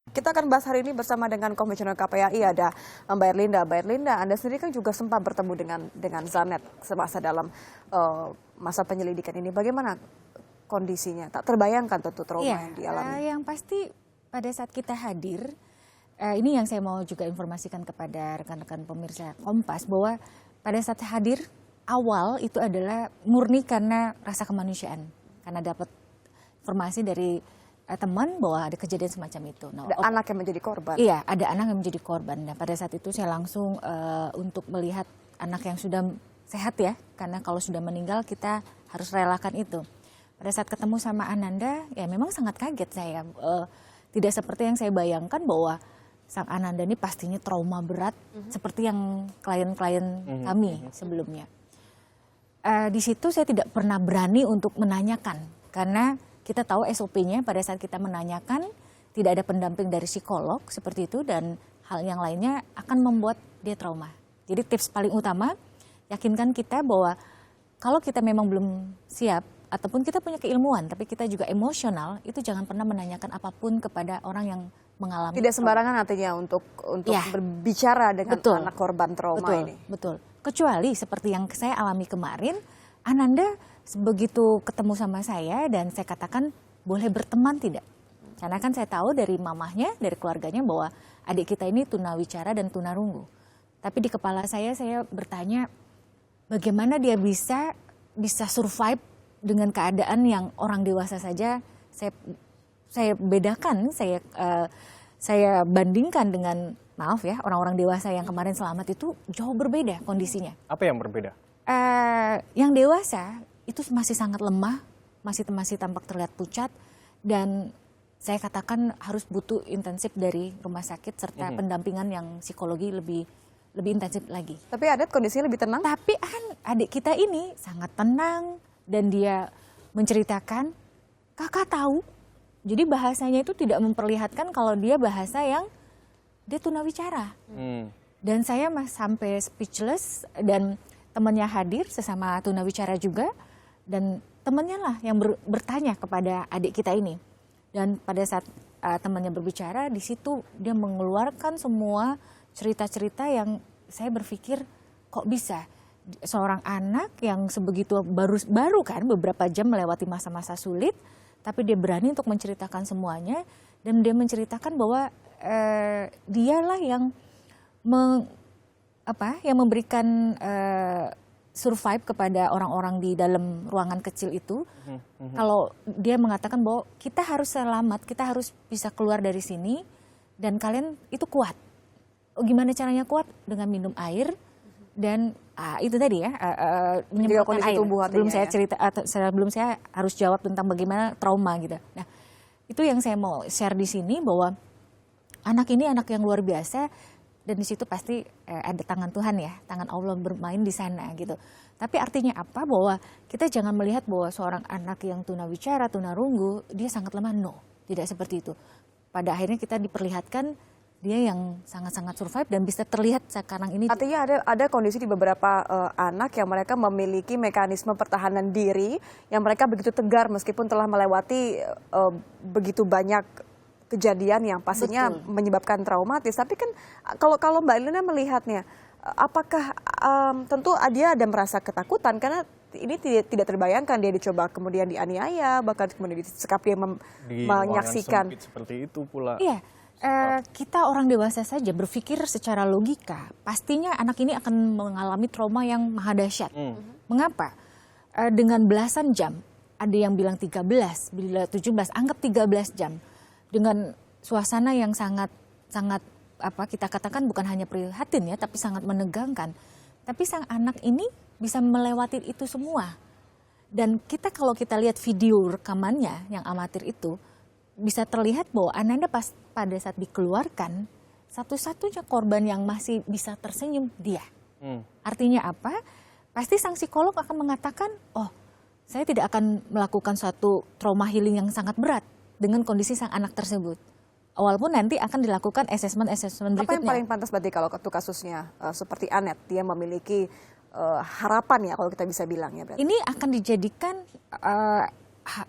Kita akan bahas hari ini bersama dengan Komisioner KPAI, ada Mbak Erlinda. Mbak Erlinda, Anda sendiri kan juga sempat bertemu dengan Zanet semasa dalam masa penyelidikan ini. Bagaimana kondisinya? Tak terbayangkan tentu trauma yang dialami. Yang pasti pada saat kita hadir, ini yang saya mau juga informasikan kepada rekan-rekan pemirsa Kompas, bahwa pada saat hadir awal itu adalah murni karena rasa kemanusiaan. Karena dapat informasi dari teman bahwa ada kejadian semacam itu. Ada anak yang menjadi korban. Iya, ada anak yang menjadi korban. Dan pada saat itu saya langsung untuk melihat anak yang sudah sehat ya, karena kalau sudah meninggal kita harus relakan itu. Pada saat ketemu sama Ananda, ya memang sangat kaget saya. Tidak seperti yang saya bayangkan bahwa sang Ananda ini pastinya trauma berat seperti yang klien-klien kami sebelumnya. Di situ saya tidak pernah berani untuk menanyakan, karena kita tahu SOP-nya pada saat kita menanyakan tidak ada pendamping dari psikolog seperti itu, dan hal yang lainnya akan membuat dia trauma. Jadi tips paling utama, yakinkan kita bahwa kalau kita memang belum siap ataupun kita punya keilmuan tapi kita juga emosional, itu jangan pernah menanyakan apapun kepada orang yang mengalami. Tidak sembarangan artinya untuk ya, berbicara dengan anak korban trauma ini. Betul. Kecuali seperti yang saya alami kemarin, Ananda begitu ketemu sama saya dan saya katakan boleh berteman tidak? Karena kan saya tahu dari mamahnya, dari keluarganya bahwa adik kita ini tunawicara dan tunarunggu. Tapi di kepala saya bertanya bagaimana dia bisa survive dengan keadaan yang orang dewasa saja. Saya bedakan, saya bandingkan dengan, maaf ya, orang-orang dewasa yang kemarin selamat itu jauh berbeda kondisinya. Apa yang berbeda? Yang dewasa itu masih sangat lemah, masih tampak terlihat pucat, dan saya katakan harus butuh intensif dari rumah sakit serta pendampingan yang psikologi lebih intensif lagi. Tapi Adet kondisinya lebih tenang? Tapi adik kita ini sangat tenang dan dia menceritakan, kakak tahu. Jadi bahasanya itu tidak memperlihatkan kalau dia bahasa yang dia tunawicara. Dan saya sampai speechless, dan temannya hadir sesama tunawicara juga. Dan temannya lah yang bertanya kepada adik kita ini. Dan pada saat temannya berbicara, di situ dia mengeluarkan semua cerita-cerita yang saya berpikir kok bisa seorang anak yang sebegitu baru kan beberapa jam melewati masa-masa sulit, tapi dia berani untuk menceritakan semuanya, dan dia menceritakan bahwa dialah yang memberikan survive kepada orang-orang di dalam ruangan kecil itu. Kalau dia mengatakan bahwa kita harus selamat, kita harus bisa keluar dari sini, dan kalian itu kuat. Gimana caranya kuat? Dengan minum air, dan itu tadi ya, menyemprotkan air. Sebelum saya harus jawab tentang bagaimana trauma gitu. Nah, itu yang saya mau share di sini, bahwa anak ini anak yang luar biasa. Dan di situ pasti ada tangan Tuhan ya, tangan Allah bermain di sana gitu. Tapi artinya apa? Bahwa kita jangan melihat bahwa seorang anak yang tunawicara, tunarunggu, dia sangat lemah. No, tidak seperti itu. Pada akhirnya kita diperlihatkan dia yang sangat-sangat survive dan bisa terlihat sekarang ini. Artinya ada kondisi di beberapa anak yang mereka memiliki mekanisme pertahanan diri yang mereka begitu tegar meskipun telah melewati begitu banyak kejadian yang pastinya menyebabkan traumatis. Tapi kan kalau Mbak Erlinda melihatnya, apakah tentu dia ada merasa ketakutan karena ini tidak terbayangkan dia dicoba kemudian dianiaya, bahkan kemudian disekap dia menyaksikan seperti itu pula. Iya, kita orang dewasa saja berpikir secara logika, pastinya anak ini akan mengalami trauma yang maha dahsyat. Mengapa? Dengan belasan jam, ada yang bilang 13, bila 17, anggap 13 jam. Dengan suasana yang sangat kita katakan bukan hanya prihatin ya, tapi sangat menegangkan. Tapi sang anak ini bisa melewati itu semua. Dan kalau kita lihat video rekamannya yang amatir itu, bisa terlihat bahwa Ananda pada saat dikeluarkan, satu-satunya korban yang masih bisa tersenyum dia. Artinya apa? Pasti sang psikolog akan mengatakan, oh saya tidak akan melakukan suatu trauma healing yang sangat berat dengan kondisi sang anak tersebut. Walaupun nanti akan dilakukan assessment berikutnya. Apa yang paling pantas berarti kalau kasusnya seperti Anet, dia memiliki harapan ya kalau kita bisa bilang ya berarti? Ini akan dijadikan,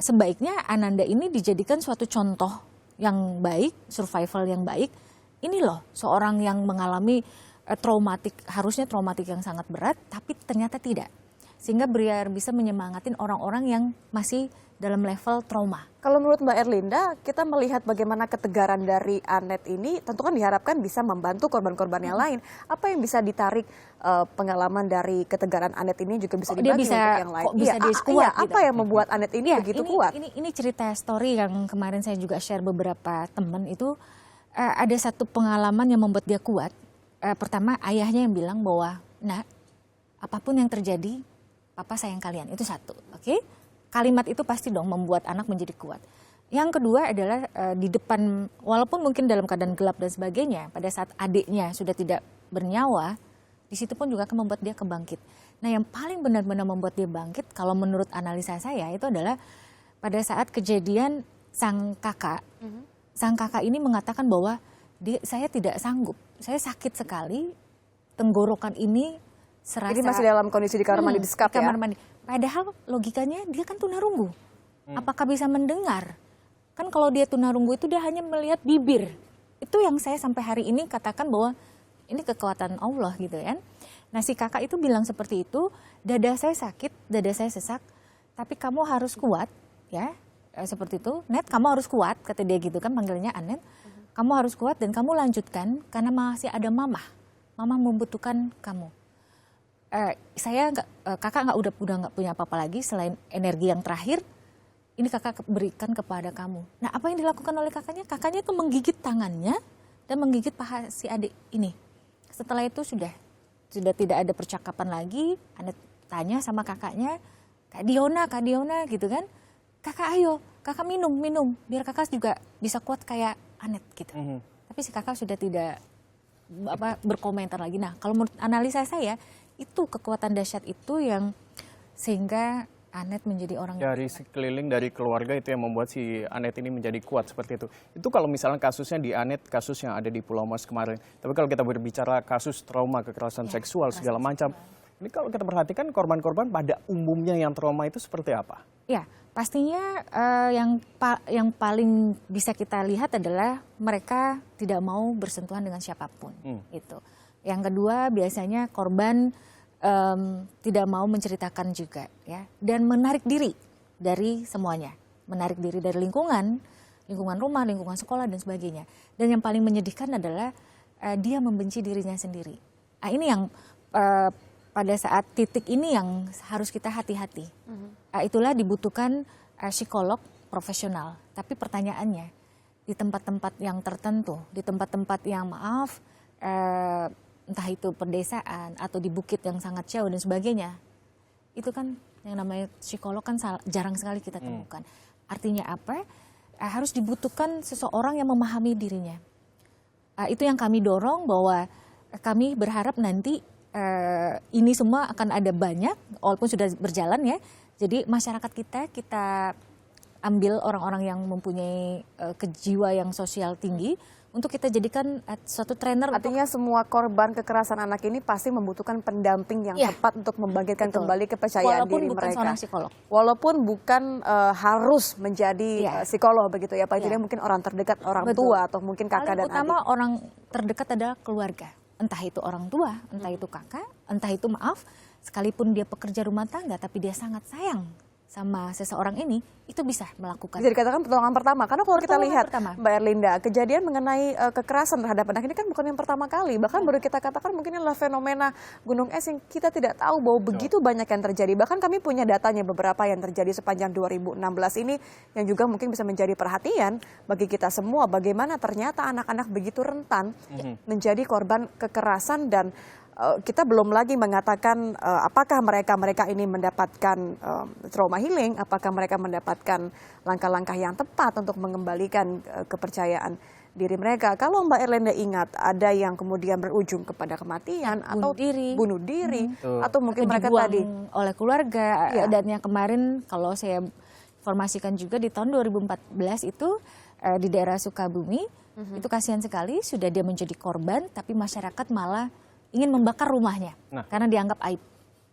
sebaiknya Ananda ini dijadikan suatu contoh yang baik, survival yang baik. Ini loh seorang yang mengalami harusnya traumatik yang sangat berat, tapi ternyata tidak. Sehingga biar bisa menyemangatin orang-orang yang masih dalam level trauma. Kalau menurut Mbak Erlinda, kita melihat bagaimana ketegaran dari Anet ini, tentu kan diharapkan bisa membantu korban-korban yang lain. Apa yang bisa ditarik pengalaman dari ketegaran Anet ini juga bisa dibagi untuk yang lain? Kok bisa dia kuat? Gitu. Apa yang membuat Anet ini begitu kuat? Ini cerita story yang kemarin saya juga share beberapa teman itu, ada satu pengalaman yang membuat dia kuat. Pertama ayahnya yang bilang bahwa, "Nak, apapun yang terjadi, papa sayang kalian." Itu satu, oke? Kalimat itu pasti dong membuat anak menjadi kuat. Yang kedua adalah di depan, walaupun mungkin dalam keadaan gelap dan sebagainya, pada saat adiknya sudah tidak bernyawa, di situ pun juga akan membuat dia kebangkit. Nah, yang paling benar-benar membuat dia bangkit, kalau menurut analisa saya, itu adalah pada saat kejadian sang kakak ini mengatakan bahwa saya tidak sanggup, saya sakit sekali, tenggorokan ini serasa. Jadi masih dalam kondisi di kamar mandi, di sekap ya? Kamar mandi. Padahal logikanya dia kan tunarunggu. Apakah bisa mendengar? Kan kalau dia tunarunggu itu dia hanya melihat bibir. Itu yang saya sampai hari ini katakan bahwa ini kekuatan Allah gitu kan. Nah, si kakak itu bilang seperti itu, dada saya sakit, dada saya sesak, tapi kamu harus kuat ya. Seperti itu, Net kamu harus kuat, kata dia gitu kan, panggilnya Anet. Kamu harus kuat dan kamu lanjutkan karena masih ada mama membutuhkan kamu. Kakak udah nggak punya apa-apa lagi selain energi yang terakhir. Ini kakak berikan kepada kamu. Nah, apa yang dilakukan oleh kakaknya? Kakaknya itu menggigit tangannya dan menggigit paha si adik ini. Setelah itu sudah tidak ada percakapan lagi. Anet tanya sama kakaknya, Kak Diona gitu kan. Kakak ayo, kakak minum, biar kakak juga bisa kuat kayak Anet gitu. Tapi si kakak sudah tidak berkomentar lagi. Nah, kalau menurut analisa saya, itu kekuatan dahsyat itu yang sehingga Anet menjadi orang dari sekeliling, dari keluarga itu yang membuat si Anet ini menjadi kuat seperti itu. Itu kalau misalnya kasusnya di Anet, kasus yang ada di Pulau Mas kemarin. Tapi kalau kita berbicara kasus trauma, kekerasan seksual segala macam, ini kalau kita perhatikan korban-korban pada umumnya yang trauma itu seperti apa? Ya, pastinya yang paling bisa kita lihat adalah mereka tidak mau bersentuhan dengan siapapun. Gitu. Yang kedua biasanya korban tidak mau menceritakan juga ya, dan menarik diri dari semuanya, menarik diri dari lingkungan rumah, lingkungan sekolah dan sebagainya. Dan yang paling menyedihkan adalah dia membenci dirinya sendiri. Nah, ini yang pada saat titik ini yang harus kita hati-hati. Itulah dibutuhkan psikolog profesional. Tapi pertanyaannya, di tempat-tempat yang tertentu, di tempat-tempat yang entah itu pedesaan atau di bukit yang sangat jauh dan sebagainya, itu kan yang namanya psikolog kan jarang sekali kita temukan. Artinya apa? Harus dibutuhkan seseorang yang memahami dirinya. Itu yang kami dorong, bahwa kami berharap nanti ini semua akan ada banyak, walaupun sudah berjalan ya. Jadi masyarakat kita ambil orang-orang yang mempunyai kejiwa yang sosial tinggi, untuk kita jadikan suatu trainer. Artinya semua korban kekerasan anak ini pasti membutuhkan pendamping yang tepat untuk membangkitkan kembali kepercayaan diri mereka. Walaupun bukan seorang psikolog. Walaupun bukan harus menjadi psikolog begitu ya, paling tidak mungkin orang terdekat, orang tua atau mungkin kakak dan adik. Paling utama orang terdekat adalah keluarga. Entah itu orang tua, entah itu kakak, entah itu sekalipun dia pekerja rumah tangga tapi dia sangat sayang sama seseorang ini, itu bisa melakukan. Bisa dikatakan pertolongan pertama, karena kalau kita lihat Mbak Erlinda, kejadian mengenai kekerasan terhadap anak ini kan bukan yang pertama kali, bahkan baru kita katakan mungkin adalah fenomena gunung es yang kita tidak tahu bahwa begitu banyak yang terjadi. Bahkan kami punya datanya beberapa yang terjadi sepanjang 2016 ini, yang juga mungkin bisa menjadi perhatian bagi kita semua, bagaimana ternyata anak-anak begitu rentan menjadi korban kekerasan. Dan kita belum lagi mengatakan apakah mereka ini mendapatkan trauma healing, apakah mereka mendapatkan langkah-langkah yang tepat untuk mengembalikan kepercayaan diri mereka. Kalau Mbak Erlinda ingat, ada yang kemudian berujung kepada kematian atau bunuh diri atau mungkin mereka tadi oleh keluarga. Dan yang kemarin kalau saya informasikan juga di tahun 2014 itu di daerah Sukabumi, itu kasihan sekali, sudah dia menjadi korban tapi masyarakat malah ingin membakar rumahnya karena dianggap aib.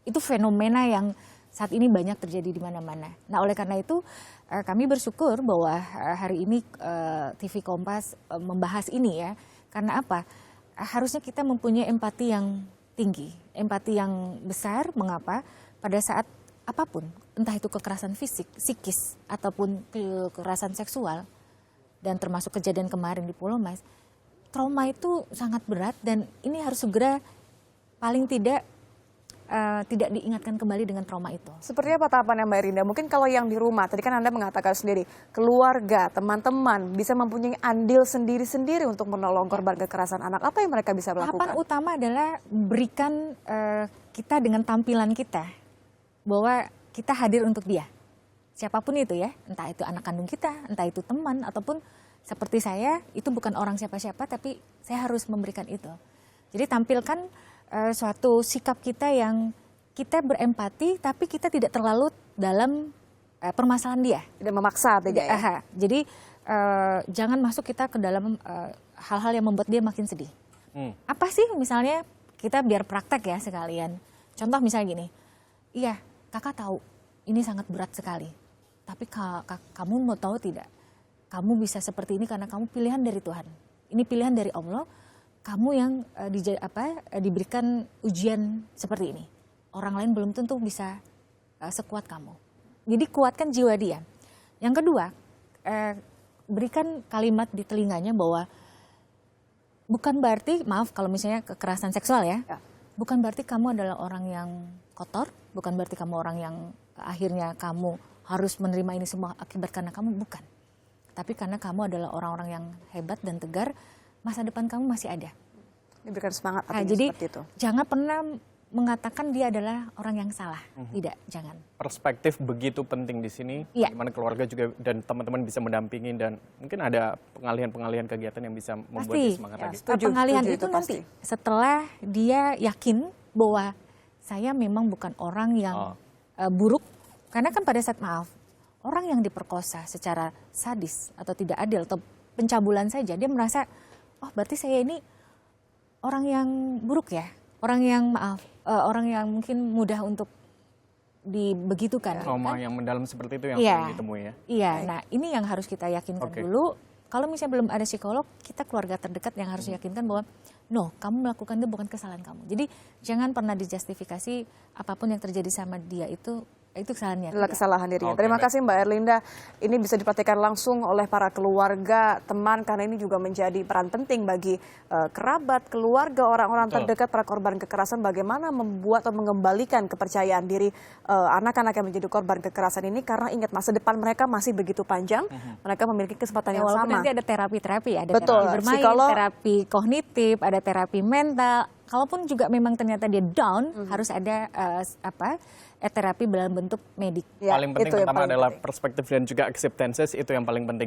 Itu fenomena yang saat ini banyak terjadi di mana-mana. Nah, oleh karena itu kami bersyukur bahwa hari ini TV Kompas membahas ini ya. Karena apa? Harusnya kita mempunyai empati yang tinggi, empati yang besar. Mengapa? Pada saat apapun, entah itu kekerasan fisik, psikis, ataupun kekerasan seksual, dan termasuk kejadian kemarin di Pulau Mas, trauma itu sangat berat dan ini harus segera paling tidak diingatkan kembali dengan trauma itu. Seperti apa tahapannya Mbak Rinda? Mungkin kalau yang di rumah, tadi kan Anda mengatakan sendiri, keluarga, teman-teman bisa mempunyai andil sendiri-sendiri untuk menolong korban kekerasan anak. Apa yang mereka bisa lakukan? Tahapan utama adalah berikan kita dengan tampilan kita, bahwa kita hadir untuk dia. Siapapun itu ya, entah itu anak kandung kita, entah itu teman, ataupun seperti saya, itu bukan orang siapa-siapa, tapi saya harus memberikan itu. Jadi tampilkan suatu sikap kita yang kita berempati, tapi kita tidak terlalu dalam permasalahan dia. Tidak memaksa, tidak ya? Jadi jangan masuk kita ke dalam hal-hal yang membuat dia makin sedih. Apa sih misalnya, kita biar praktek ya sekalian. Contoh misalnya gini, iya kakak tahu ini sangat berat sekali, tapi kamu mau tahu tidak, kamu bisa seperti ini karena kamu pilihan dari Tuhan. Ini pilihan dari Allah. Kamu yang diberikan ujian seperti ini. Orang lain belum tentu bisa sekuat kamu. Jadi kuatkan jiwa dia. Yang kedua, berikan kalimat di telinganya bahwa bukan berarti, maaf kalau misalnya kekerasan seksual ya, bukan berarti kamu adalah orang yang kotor, bukan berarti kamu orang yang akhirnya kamu harus menerima ini semua akibat karena kamu, bukan. Tapi karena kamu adalah orang-orang yang hebat dan tegar, masa depan kamu masih ada. Diberikan semangat Jadi seperti itu. Jangan pernah mengatakan dia adalah orang yang salah. Tidak, jangan. Perspektif begitu penting di sini, bagaimana keluarga juga dan teman-teman bisa mendampingi dan mungkin ada pengalihan-pengalian kegiatan yang bisa membuat dia semangat lagi. Pengalihan itu nanti setelah dia yakin bahwa saya memang bukan orang yang buruk, karena kan pada saat orang yang diperkosa secara sadis atau tidak adil atau pencabulan saja, dia merasa oh berarti saya ini orang yang buruk ya, orang yang orang yang mungkin mudah untuk dibegitukan. Trauma yang mendalam seperti itu yang sering ditemui ya. Iya, nah ini yang harus kita yakinkan dulu. Kalau misalnya belum ada psikolog, kita keluarga terdekat yang harus yakinkan bahwa no, kamu melakukan itu bukan kesalahan kamu. Jadi jangan pernah dijustifikasi apapun yang terjadi sama dia itu kesalahannya. Adalah kesalahan dirinya. Terima kasih Mbak Erlinda. Ini bisa diperhatikan langsung oleh para keluarga, teman, karena ini juga menjadi peran penting bagi kerabat, keluarga, orang-orang terdekat para korban kekerasan. Bagaimana membuat atau mengembalikan kepercayaan diri anak-anak yang menjadi korban kekerasan ini. Karena ingat masa depan mereka masih begitu panjang. Mereka memiliki kesempatan yang walaupun sama. Nanti ada terapi-terapi, ada Betul, terapi bermain, terapi kognitif, ada terapi mental. Kalaupun juga memang ternyata dia down, harus ada terapi dalam bentuk medik. Paling penting pertama adalah perspektif dan juga acceptances, itu yang paling penting.